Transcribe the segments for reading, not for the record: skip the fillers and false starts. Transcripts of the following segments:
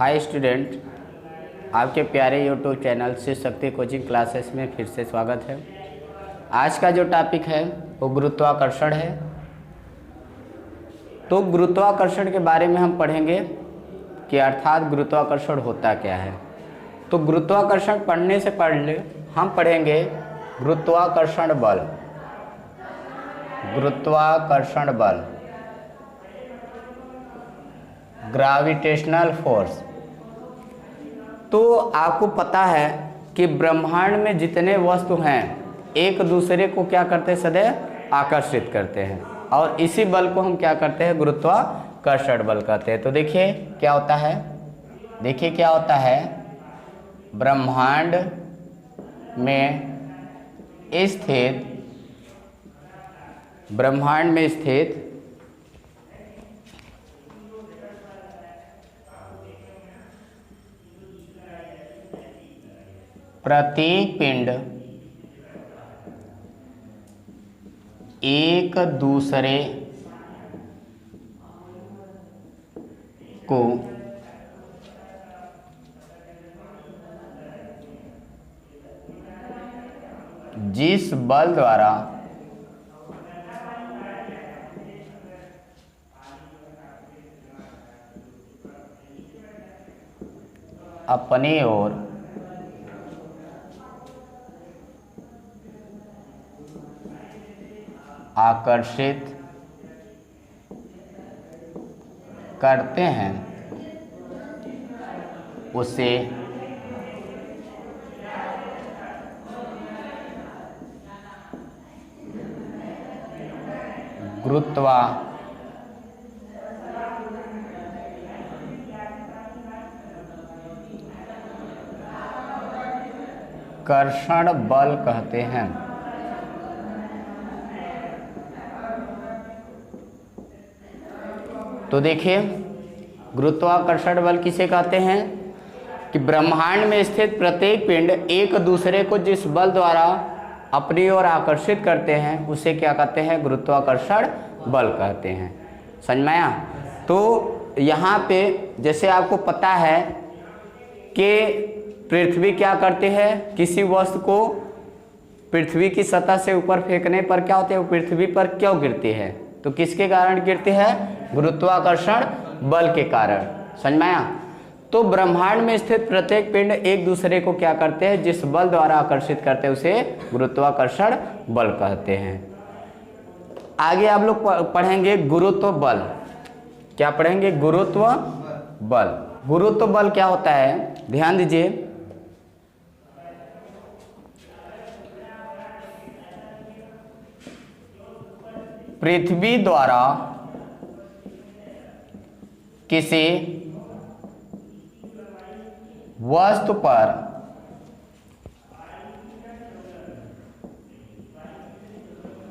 Hi student, आपके प्यारे YouTube channel Shiv Shakti coaching classes में फिर से स्वागत है। आज का जो टॉपिक है वो गुरुत्वाकर्षण है। तो गुरुत्वाकर्षण के बारे में हम पढ़ेंगे कि अर्थात गुरुत्वाकर्षण होता क्या है। तो गुरुत्वाकर्षण पढ़ने से पहले हम पढ़ेंगे गुरुत्वाकर्षण बल। गुरुत्वाकर्षण बल, ग्रेविटेशनल फोर्स। तो आपको पता है कि ब्रह्मांड में जितने वस्तु हैं एक दूसरे को क्या करते हैं, सदैव आकर्षित करते हैं, और इसी बल को हम क्या करते हैं, गुरुत्वाकर्षण बल कहते हैं। तो देखिए क्या होता है, देखिए क्या होता है, ब्रह्मांड में स्थित प्रत्येक पिंड एक दूसरे को जिस बल द्वारा अपनी ओर आकर्षित करते हैं उसे गुरुत्वाकर्षण बल कहते हैं। तो देखिए गुरुत्वाकर्षण बल किसे कहते हैं कि ब्रह्मांड में स्थित प्रत्येक पिंड एक दूसरे को जिस बल द्वारा अपनी ओर आकर्षित करते हैं उसे क्या कहते हैं, गुरुत्वाकर्षण बल कहते हैं। समझ में आया? तो यहाँ पे जैसे आपको पता है कि पृथ्वी क्या करती है, किसी वस्तु को पृथ्वी की सतह से ऊपर फेंकने पर क्या होता है, वो पृथ्वी पर क्यों गिरती है, तो किसके कारण गिरती है, गुरुत्वाकर्षण बल के कारण। समझ में आया? तो ब्रह्मांड में स्थित प्रत्येक पिंड एक दूसरे को क्या करते हैं, जिस बल द्वारा आकर्षित करते हैं उसे गुरुत्वाकर्षण बल कहते हैं। आगे आप लोग पढ़ेंगे गुरुत्व बल। क्या पढ़ेंगे, गुरुत्व बल। गुरुत्व बल क्या होता है, ध्यान दीजिए। पृथ्वी द्वारा किसी वस्तु पर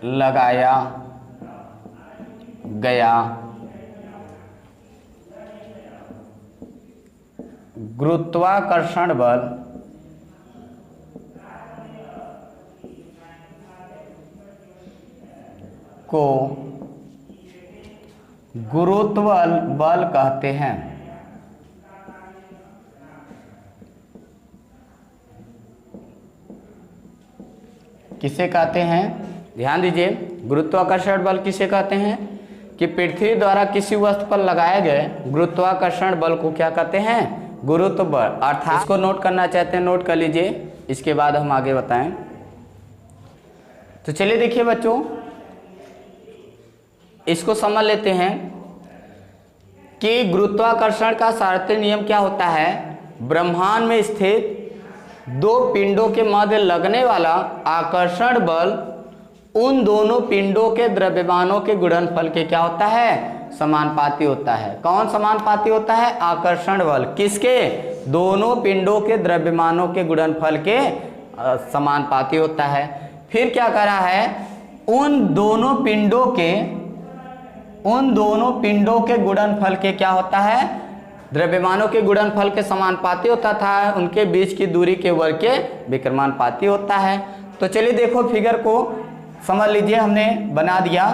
लगाया गया गुरुत्वाकर्षण बल को गुरुत्व बल कहते हैं। किसे कहते हैं, ध्यान दीजिए, गुरुत्वाकर्षण बल किसे कहते हैं कि पृथ्वी द्वारा किसी वस्तु पर लगाए गए गुरुत्वाकर्षण बल को क्या कहते हैं, गुरुत्व बल। अर्थात इसको नोट करना चाहते हैं, नोट कर लीजिए, इसके बाद हम आगे बताएं। तो चलिए देखिए बच्चों, इसको समझ लेते हैं कि गुरुत्वाकर्षण का शास्त्रीय नियम क्या होता है। ब्रह्मांड में स्थित दो पिंडों के मध्य लगने वाला आकर्षण बल उन दोनों पिंडों के द्रव्यमानों के गुणनफल के क्या होता है, समानुपाती होता है। कौन समानुपाती होता है, आकर्षण बल। किसके, दोनों पिंडों के द्रव्यमानों के गुणनफल के समानुपाती होता है। फिर क्या करा है, उन दोनों पिंडों के गुणनफल के क्या होता है, द्रव्यमानों के गुणनफल के समानुपाती होता था, उनके बीच की दूरी के वर्ग के विक्रमानुपाती होता है। तो चलिए देखो, फिगर को समझ लीजिए, हमने बना दिया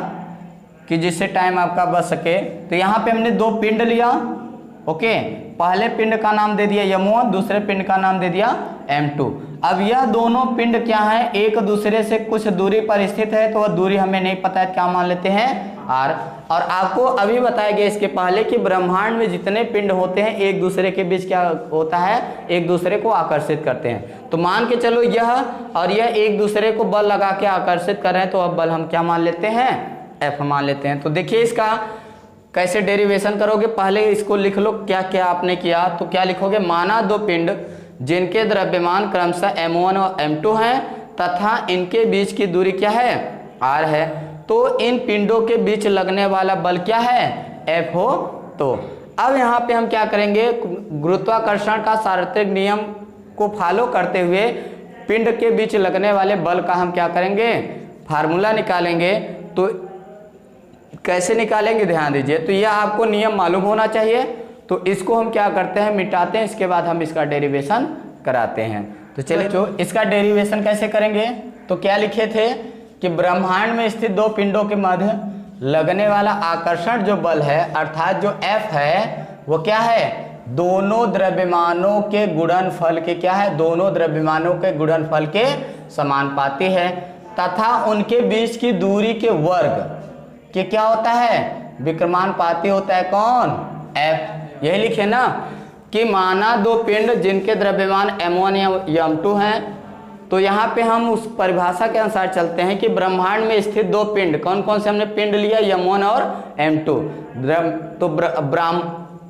कि जिससे टाइम आपका बच सके। तो यहाँ पे हमने दो पिंड लिया, ओके, पहले पिंड का नाम दे दिया M1, दूसरे पिंड का नाम दे दिया M2। अब यह दोनों पिंड क्या है, एक दूसरे से कुछ दूरी पर स्थित है, तो वह दूरी हमें नहीं पता है, क्या मान लेते हैं r। और आपको अभी बताया गया इसके पहले कि ब्रह्मांड में जितने पिंड होते हैं एक दूसरे के बीच क्या होता है, एक दूसरे को आकर्षित करते हैं। तो मान के चलो यह और यह एक दूसरे को बल लगा के आकर्षित कर रहे हैं, तो अब बल हम क्या मान लेते हैं, F मान लेते हैं। तो देखिए इसका कैसे डेरिवेशन करोगे, पहले इसको लिख लो क्या क्या आपने किया। तो क्या लिखोगे, माना दो पिंड जिनके द्रव्यमान क्रमशः M1 और M2 हैं तथा इनके बीच की दूरी क्या है, r है, तो इन पिंडों के बीच लगने वाला बल क्या है, F हो। तो अब यहाँ पे हम क्या करेंगे, गुरुत्वाकर्षण का सार्वत्रिक नियम को फॉलो करते हुए पिंड के बीच लगने वाले बल का हम क्या करेंगे, फार्मूला निकालेंगे। तो कैसे निकालेंगे ध्यान दीजिए। तो यह आपको नियम मालूम होना चाहिए। तो इसको हम क्या करते हैं, मिटाते हैं, इसके बाद हम इसका डेरिवेशन कराते हैं। तो चलिए तो इसका डेरिवेशन कैसे करेंगे। तो क्या लिखे थे कि ब्रह्मांड में स्थित दो पिंडों के मध्य लगने वाला आकर्षण जो बल है अर्थात जो F है वो क्या है, दोनों द्रव्यमानों के गुणनफल के क्या है, दोनों द्रव्यमानों के गुणनफल के समानुपाती है तथा उनके बीच की दूरी के वर्ग के क्या होता है, विक्रमानुपाती होता है। कौन, F। यही लिखे ना कि माना दो पिंड जिनके द्रव्यमान M1 या M2 हैं। तो यहाँ पे हम उस परिभाषा के अनुसार चलते हैं कि ब्रह्मांड में स्थित दो पिंड, कौन कौन से हमने पिंड लिया, M1 और M2। तो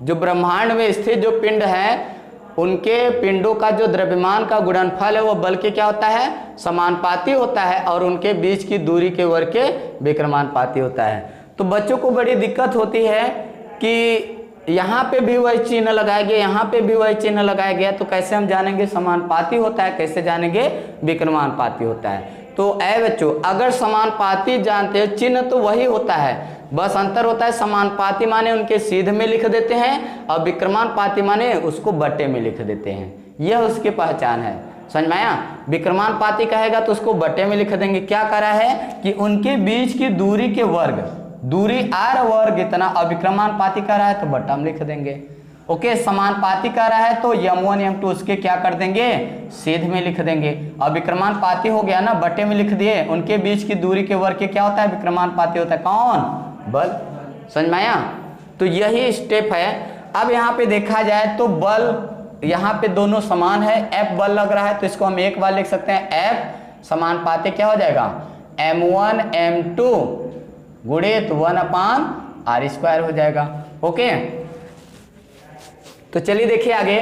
जो ब्रह्मांड में स्थित जो पिंड है उनके पिंडों का जो द्रव्यमान का गुणनफल है वो बल के क्या होता है, समानुपाती होता है और उनके बीच की दूरी के वर्ग के विक्रमानुपाती होता है। तो बच्चों को बड़ी दिक्कत होती है कि यहाँ पे भी वही चिन्ह लगाया गया, यहाँ पे भी वही चिन्ह लगाया गया, तो कैसे हम जानेंगे समानुपाती होता है, कैसे जानेंगे विक्रमानुपाती होता है। तो बच्चों अगर समानुपाती जानते हैं, चिन्ह तो वही होता है, बस अंतर होता है समानुपाती माने उनके सीध में लिख देते हैं और विक्रमानुपाती माने उसको बट्टे में लिख देते हैं। यह उसकी पहचान है, समझ में आया। विक्रमानुपाती कहेगा तो उसको बट्टे में लिख देंगे। क्या करा है कि उनके बीच की दूरी के वर्ग, दूरी r वर्ग इतना, और विक्रमानुपाती कर रहा है तो बट्टा में लिख देंगे। ओके, समानुपाती कर रहा है तो M1 M2 उसके क्या कर देंगे, सीध में लिख देंगे। और विक्रमानुपाती हो गया ना, बट्टे में लिख दिए। उनके बीच की दूरी के वर्ग के क्या होता है, विक्रमानुपाती होता है। कौन, बल। समझ में आया। तो यही स्टेप है। अब यहाँ पे देखा जाए तो बल यहाँ पे दोनों समान है, F बल लग रहा है तो इसको हम एक बार लिख सकते हैं, F समानुपाती क्या हो जाएगा, M1 M2 गुणित 1/r² हो जाएगा। ओके, तो चलिए देखिए आगे,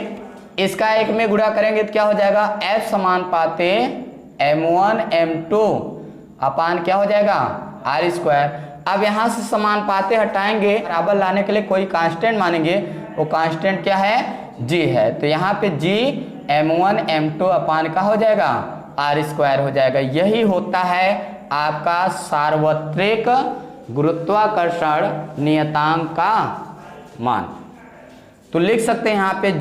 इसका एक में गुणा करेंगे तो क्या हो जाएगा, F समानुपाती M1 M2 अपान क्या हो जाएगा, r²। अब यहां से समानुपाती हटाएंगे, बराबर लाने के लिए कोई कांस्टेंट मानेंगे, वो कांस्टेंट क्या है, g है। तो यहाँ पे g M1 M2 अपान का हो जाएगा, r² हो जाएगा। यही होता है आपका सार्वत्रिक गुरुत्वाकर्षण नियतांक का मान। तो लिख सकते हैं यहाँ पे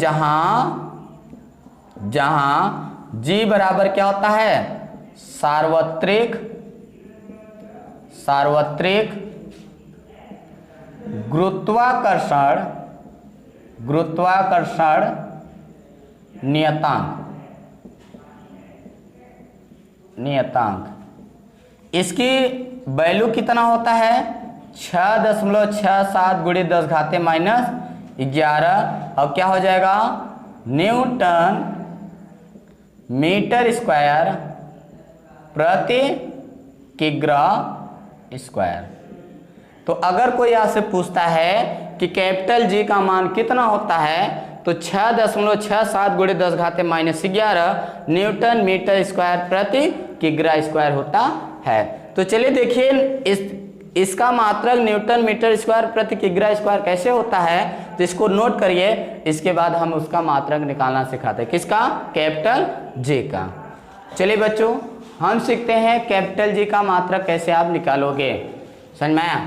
जहां g बराबर क्या होता है, सार्वत्रिक गुरुत्वाकर्षण नियतांक इसकी वैल्यू कितना होता है, 6.67 गुणित 10⁻⁻11। अब क्या हो जाएगा, न्यूटन मीटर स्क्वायर प्रति किग्रा स्क्वायर। तो अगर कोई आपसे पूछता है कि कैपिटल जी का मान कितना होता है, तो 6.67 गुणित 10⁻⁻11 न्यूटन मीटर स्क्वायर प्रति किग्रा स्क्वायर होता है। तो चलिए देखिए इसका मात्रक न्यूटन मीटर स्क्वायर प्रति किग्रा स्क्वायर कैसे होता है, तो इसको नोट करिए। इसके बाद हम उसका मात्रक निकालना सिखाते हैं, किसका, कैपिटल जी का। चलिए बच्चों हम सीखते हैं कैपिटल जी का मात्रक कैसे आप निकालोगे, समझ में आया।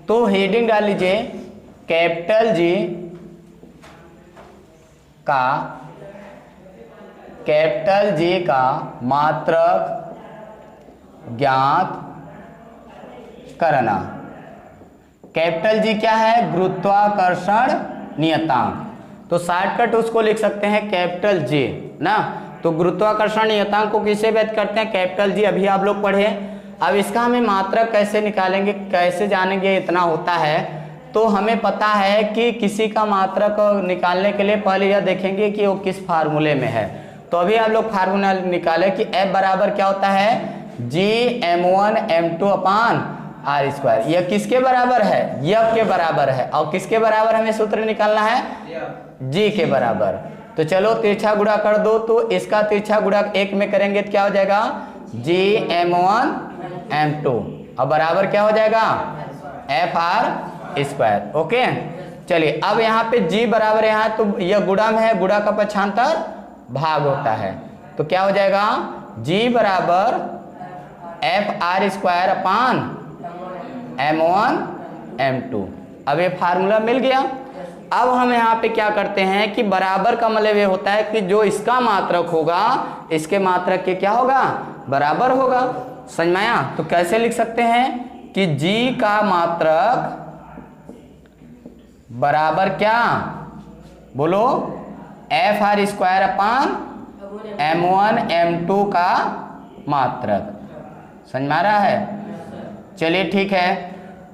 तो हेडिंग डाल लीजिए, कैपिटल जी का मात्रक ज्ञात करना। कैपिटल जी क्या है, गुरुत्वाकर्षण नियतांक। तो शॉर्टकट उसको लिख सकते हैं कैपिटल जे ना। तो गुरुत्वाकर्षण नियतांक को किसे व्यक्त करते हैं? कैपिटल जी, अभी आप लोग पढ़े। अब इसका हमें मात्रक कैसे निकालेंगे, कैसे जानेंगे इतना होता है? तो हमें पता है कि किसी का मात्रक निकालने के लिए पहले यह देखेंगे कि वो किस फार्मूले में है। तो अभी आप लोग फार्मूला निकाले कि F बराबर क्या होता है? Gm1m2 upon R square. यह किसके बराबर है? यह के बराबर है। और किसके बराबर हमें सूत्र निकालना है? G के बराबर। तो चलो तिरछा गुणा कर दो, तो इसका तिरछा गुणा 1 में करेंगे तो क्या हो जाएगा? Gm1m2 अब बराबर क्या हो जाएगा? Fr square. ओके, चलिए अब यहाँ पे G बराबर यहाँ, तो यह गुणा में है, गुणा का पक्षांतर भाग होता है। तो क्या हो जाएगा? G बराबर Fr स्क्वायर अपान m1m2। अब ये फार्मूला मिल गया। अब हम यहाँ पे क्या करते हैं कि बराबर का मतलब ये होता है कि जो इसका मात्रक होगा इसके मात्रक के क्या होगा? बराबर होगा। समझ में आया? तो कैसे लिख सकते हैं कि G का मात्रक बराबर क्या? बोलो, Fr स्क्वायर अपान m1m2 का मात्रक। समझ में आ रहा है? चलिए ठीक है।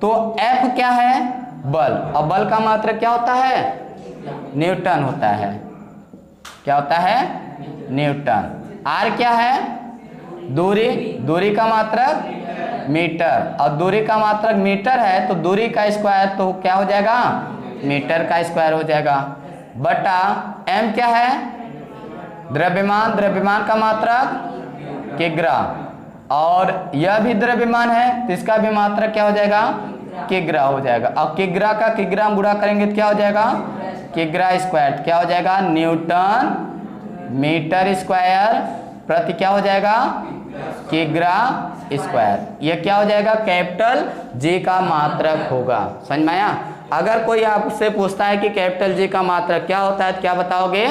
तो F क्या है? बल। और बल का मात्रक क्या होता है? न्यूटन होता है। क्या होता है? न्यूटन। R क्या है? दूरी। दूरी का मात्रक मीटर, और दूरी का मात्रक मीटर है तो दूरी का स्क्वायर तो क्या हो जाएगा? मीटर का स्क्वायर हो जाएगा। बटा M क्या है? द्रव्यमान। द्रव्यमान का मात्रक किग्रा, और यह भी द्रव्यमान है तो इसका भी मात्रक क्या हो जाएगा? किग्रा हो जाएगा। और किग्रा का किग्रा हम गुणा करेंगे तो क्या हो जाएगा? किग्रा स्क्वायर। क्या हो जाएगा? न्यूटन मीटर स्क्वायर प्रति क्या हो जाएगा? किग्रा स्क्वायर। यह क्या हो जाएगा? कैपिटल जी का मात्रक होगा। समझ में आया? अगर कोई आपसे पूछता है कि कैपिटल जी का मात्रक क्या होता है तो क्या बताओगे?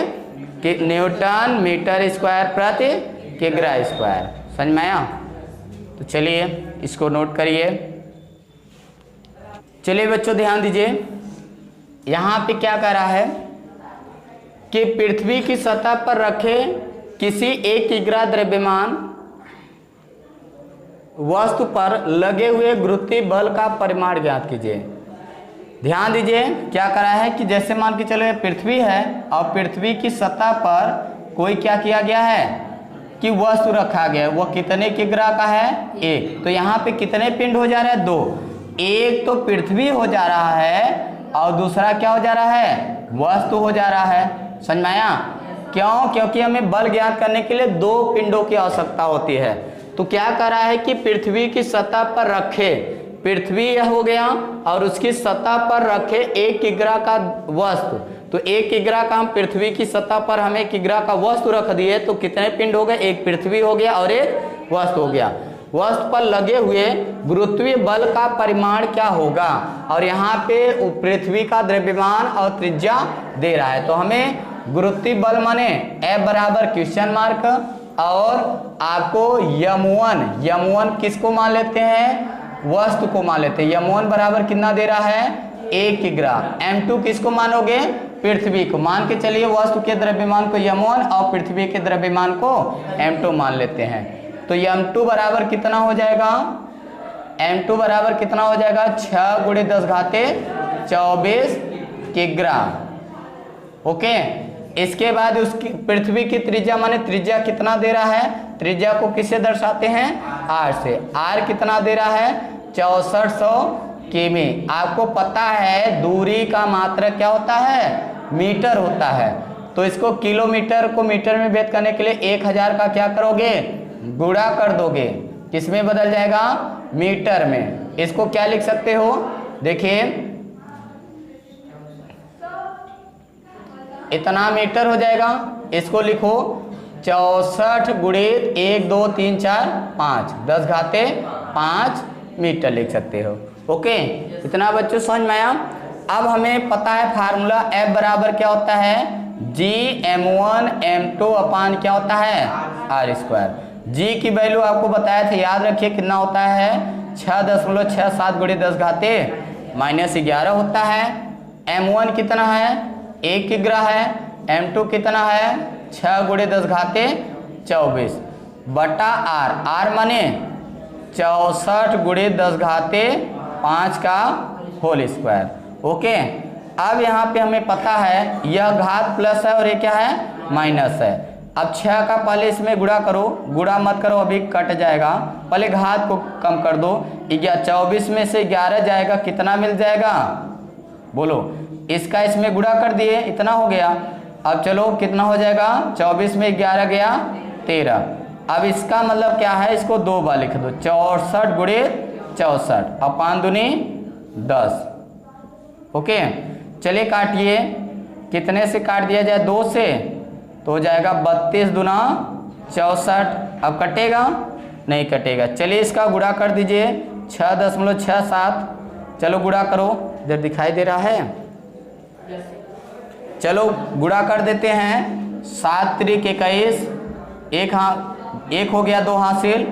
कि न्यूटन मीटर स्क्वायर प्रति किग्रा स्क्वायर। समझ में आया? तो चलिए इसको नोट करिए। चलिए बच्चों ध्यान दीजिए, यहाँ पे क्या कह रहा है कि पृथ्वी की सतह पर रखे किसी एक किग्रा द्रव्यमान वस्तु पर लगे हुए गुरुत्वीय बल का परिमाण ज्ञात कीजिए। ध्यान दीजिए क्या करा है कि जैसे मान के चले पृथ्वी है और पृथ्वी की सतह पर कोई क्या किया गया है कि वस्तु रखा गया है। वह कितने किग्रा का है? 1। तो यहाँ पे कितने पिंड हो जा रहे हैं? 2। एक तो पृथ्वी हो जा रहा है और दूसरा क्या हो जा रहा है? वस्तु हो जा रहा है। समझ में आया? क्यों? क्योंकि हमें बल ज्ञात करने के लिए 2 पिंडों की आवश्यकता होती है। तो क्या कर रहा है कि पृथ्वी की सतह पर रखे, पृथ्वी यह हो गया और उसकी सतह पर रखे 1 किग्रा का वस्तु। तो 1 किग्रा का हम पृथ्वी की सतह पर हमें 1 किग्रा का वस्तु रख दिए तो कितने पिंड हो गए? 1 पृथ्वी हो गया और 1 वस्तु हो गया। वस्तु पर लगे हुए गुरुत्वीय बल का परिमाण क्या होगा? और यहाँ पे पृथ्वी का द्रव्यमान और त्रिज्या दे रहा है। तो हमें गुरुत्वीय बल माने F बराबर क्वेश्चन मार्क, और आपको यम1 किसको मान लेते हैं? वस्तु को मान लेते हैं। यम1 बराबर कितना दे रहा है? 1 किग्रा। m2 किसको मानोगे? पृथ्वी को। मान के चलिए वस्तु के द्रव्यमान को यम1 और पृथ्वी के द्रव्यमान को m2 मान लेते हैं। तो m2 बराबर कितना हो जाएगा? m2 बराबर कितना हो जाएगा? 6 × 10⁻24 किग्रा। ओके, इसके बाद उसकी पृथ्वी की त्रिज्या माने त्रिज्या कितना दे रहा है? त्रिज्या को किससे दर्शाते हैं? r से। r कितना दे रहा है? 6400 किमी। आपको पता है दूरी का मात्रक क्या होता है? मीटर होता है। तो इसको किलोमीटर को मीटर में व्यक्त करने के लिए 1000 का क्या करोगे? गुणा कर दोगे। किसमें बदल जाएगा? मीटर में। इसको क्या लिख सकते हो? देखिए इतना मीटर हो जाएगा। इसको लिखो 64 × 1 2 3 4 5 10⁻5 मीटर लिख सकते हो। ओके, इतना बच्चों समझ में आया? अब हमें पता है फार्मूला F बराबर क्या होता है? Gm1m2 अपान क्या होता है? r square. G की वैल्यू आपको बताया था, याद रखिए कितना होता है? 6.67 × 10⁻11 होता है। m1 कितना है? 1 किग्रा है, m2 कितना है 6 गुणे 10 घाते 24 बटा r, r माने 64 गुणे 10 घाते 5 का होल स्क्वायर। ओके, अब यहाँ पे हमें पता है यह घात प्लस है और ये क्या है माइनस है। अब 6 का पहले इसमें गुणा करो, गुणा मत करो अभी कट जाएगा, पहले घात को कम कर दो। 24 में से 11 जाएगा, कितना मिल जाएगा बोलो। इसका इसमें गुणा कर दिए, इतना हो गया। अब चलो कितना हो जाएगा, 24 में 11 गया 13। अब इसका मतलब क्या है, इसको 2 बार लिख दो, 64 गुणे 64 और 5 दूनी 10। ओके, चलिए काटिए, कितने से काट दिया जाए 2 से, तो हो जाएगा 32 दूना 64। अब कटेगा नहीं कटेगा, चलिए इसका गुणा कर दीजिए 6.67। चलो गुणा करो, इधर दिखाई दे रहा है, चलो गुणा कर देते हैं। 7 त्रिक 21, एक हो गया 2 हासिल,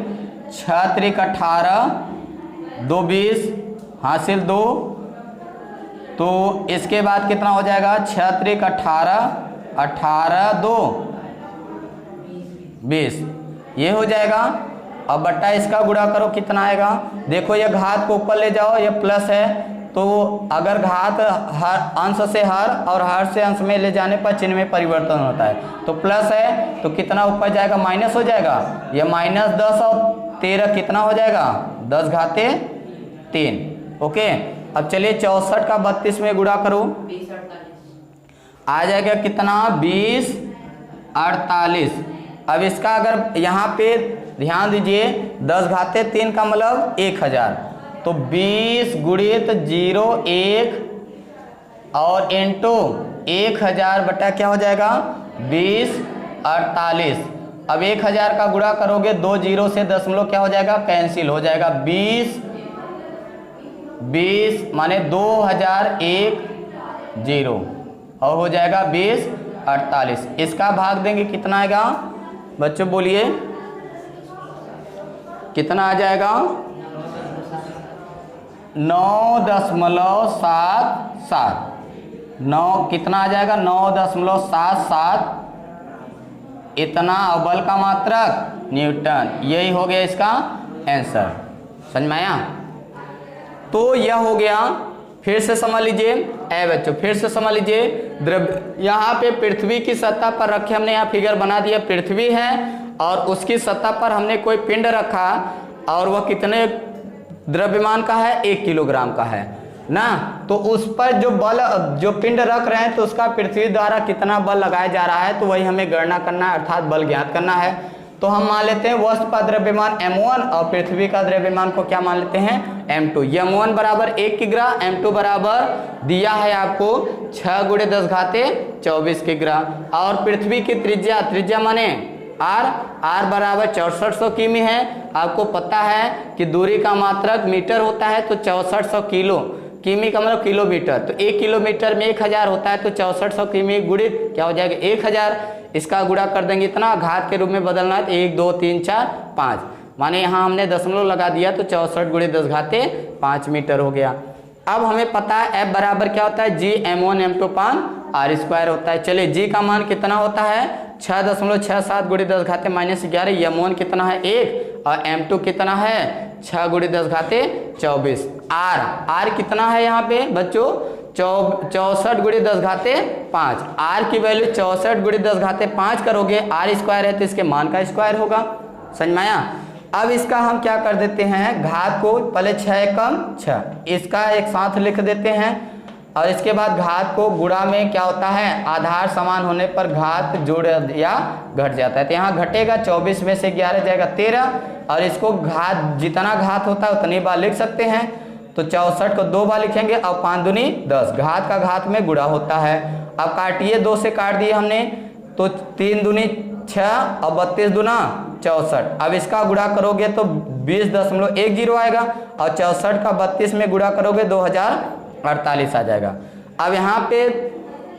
6 त्रिक 18, 2 20 हासिल 2, तो इसके बाद कितना हो जाएगा 6 त्रिक 18, 18 2 20, ये हो जाएगा। अब बट्टा इसका गुणा करो, कितना आएगा, देखो ये घात को ऊपर ले जाओ, ये प्लस है, तो अगर घात हर अंश से हर और हर से अंश में ले जाने पर चिन्ह में परिवर्तन होता है, तो प्लस है तो कितना ऊपर जाएगा माइनस हो जाएगा, ये -10 और 13 कितना हो जाएगा 10 घाते 3। ओके, अब चलिए 64 का 32 में गुणा करो, आ जाएगा कितना 20 48। अब इसका अगर यहाँ पे ध्यान दीजिए 10 घाते 3 का मतलब 1000, तो 20 गुणित 0 1 और इंटू 1000 बटा क्या हो जाएगा 20 48। अब 1000 का गुणा करोगे 2 0 से दशमलव क्या हो जाएगा कैंसिल हो जाएगा, 20 माने 2001 0 और हो जाएगा 20 48। इसका भाग देंगे कितना आएगा बच्चों बोलिए, कितना आ जाएगा 9.77। 9 कितना आ जाएगा 9.77, इतना बल का मात्रक न्यूटन। यही हो गया इसका आंसर, समझ में आया। तो यह हो गया, फिर से समझ लीजिए बच्चों, फिर से समझ लीजिए द्रव्य, यहाँ पे पृथ्वी की सतह पर रखे, हमने यहाँ फिगर बना दिया, पृथ्वी है और उसकी सतह पर हमने कोई पिंड रखा और वह कितने द्रव्यमान का है 1 किलोग्राम का है ना, तो उस पर जो बल जो पिंड रख रहे हैं तो उसका पृथ्वी द्वारा कितना बल लगाया जा रहा है, तो वही हमें गणना करना है, अर्थात बल ज्ञात करना है। तो हम मान लेते हैं वस्तु का द्रव्यमान m1 और पृथ्वी का द्रव्यमान को क्या मान लेते हैं m2। m1 बराबर 1 किग्रा, m2 बराबर दिया है आपको 6 गुणे 10 घाते 24 किग्रा, और पृथ्वी की त्रिज्या माने r बराबर 6400 किमी है। आपको पता है कि दूरी का मात्रक मीटर होता है, तो 6400 किलो, किमी का मतलब किलोमीटर, तो 1 किलोमीटर में 1000 होता है, तो 6400 किमी गुणित क्या हो जाएगा 1000। इसका गुणा कर देंगे, इतना घात के रूप में बदलना है, तो 1 2 3 4 5, माने यहाँ हमने दशमलव लगा दिया, तो 64 गुणे 10 घाते 5 मीटर हो गया। अब हमें पता है F बराबर क्या होता है, G m1 m2 पान r स्क्वायर होता है। चलिए G का मान कितना होता है 6.67 गुणे 10 घाते -11, m1 कितना है 1 और m2 कितना है 6 गुणे 10 घाते 24। r कितना है यहाँ पे बच्चों 64 गुणे 10 घाते 5, r की वैल्यू 64 गुणे 10 घाते 5 करोगे, r स्क्वायर है तो इसके मान का स्क्वायर होगा, समझ में आया। अब इसका हम क्या कर देते हैं, घात को पहले 6 कम 6 इसका एक साथ लिख देते हैं, और इसके बाद घात को गुणा में क्या होता है, आधार समान होने पर घात जोड़ या घट जाता है, तो यहाँ घटेगा 24 में से 11 जाएगा 13, और इसको घात जितना घात होता है उतनी बार लिख सकते हैं, तो 64 को 2 बार लिखेंगे और 5 दूनी 10, घात का घात में गुणा होता है। अब काटिए, 2 से काट दिए हमने, तो 3 दूनी 6 और 32 दूना 64। अब इसका गुणा करोगे तो 20.10 आएगा, और 64 का 32 में गुणा करोगे 2048 आ जाएगा। अब यहाँ पे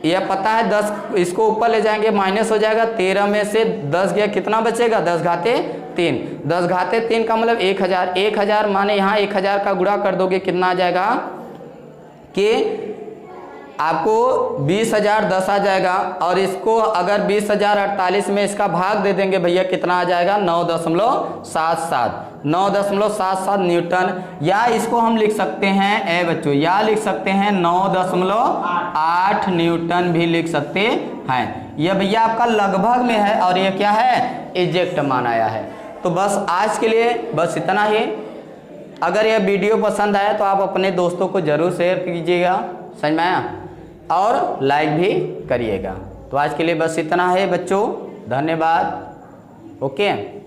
यह पता है 10, इसको ऊपर ले जाएंगे माइनस हो जाएगा, 13 में से 10 गया कितना बचेगा 10 घाते 3, 10 घाते 3 का मतलब 1000, 1000 माने यहाँ 1000 का गुणा कर दोगे कितना आ जाएगा कि आपको 20,000 10 आ जाएगा, और इसको अगर 20,048 में इसका भाग दे देंगे भैया कितना आ जाएगा 9.77 9.77 न्यूटन। या इसको हम लिख सकते हैं बच्चों, या लिख सकते हैं 9.8 न्यूटन भी लिख सकते हैं। यह भैया आपका लगभग में है और ये क्या है एग्जैक्ट मान आया है। तो बस आज के लिए बस इतना ही। अगर यह वीडियो पसंद आया तो आप अपने दोस्तों को जरूर शेयर कीजिएगा, समझ में आया, और लाइक भी करिएगा। तो आज के लिए बस इतना है बच्चों, धन्यवाद। ओके।